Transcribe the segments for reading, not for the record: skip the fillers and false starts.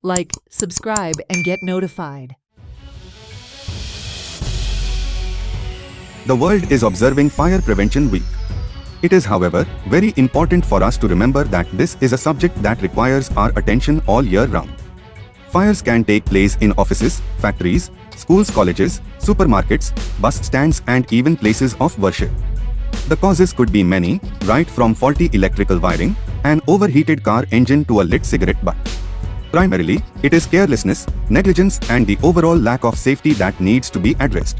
Like, subscribe, and get notified. The world is observing Fire Prevention Week. It is, however, very important for us to remember that this is a subject that requires our attention all year round. Fires can take place in offices, factories, schools, colleges, supermarkets, bus stands, and even places of worship. The causes could be many, right from faulty electrical wiring, an overheated car engine to a lit cigarette butt. Primarily, it is carelessness, negligence, and the overall lack of safety that needs to be addressed.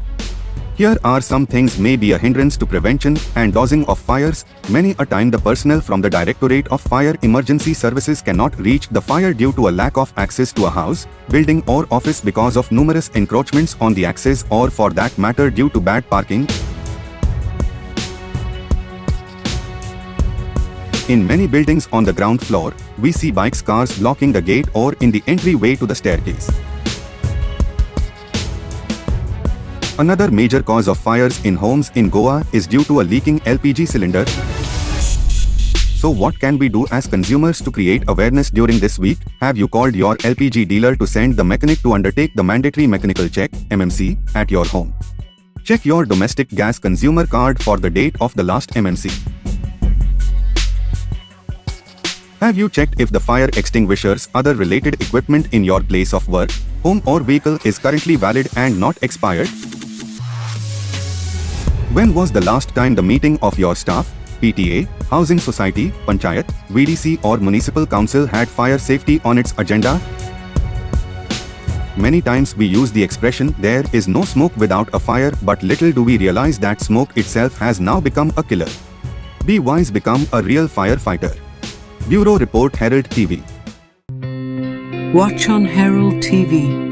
Here are some things may be a hindrance to prevention and dodging of fires. Many a time the personnel from the Directorate of Fire Emergency Services cannot reach the fire due to a lack of access to a house, building or office because of numerous encroachments on the access, or for that matter due to bad parking. In many buildings on the ground floor, we see bikes, cars blocking the gate or in the entryway to the staircase. Another major cause of fires in homes in Goa is due to a leaking LPG cylinder. So what can we do as consumers to create awareness during this week? Have you called your LPG dealer to send the mechanic to undertake the mandatory mechanical check (MMC) at your home? Check your domestic gas consumer card for the date of the last MMC. Have you checked if the fire extinguishers, other related equipment in your place of work, home or vehicle is currently valid and not expired? When was the last time the meeting of your staff, PTA, housing society, panchayat, VDC or municipal council had fire safety on its agenda? Many times we use the expression, there is no smoke without a fire, but little do we realize that smoke itself has now become a killer. Be wise, become a real firefighter. Bureau Report, Herald TV. Watch on Herald TV.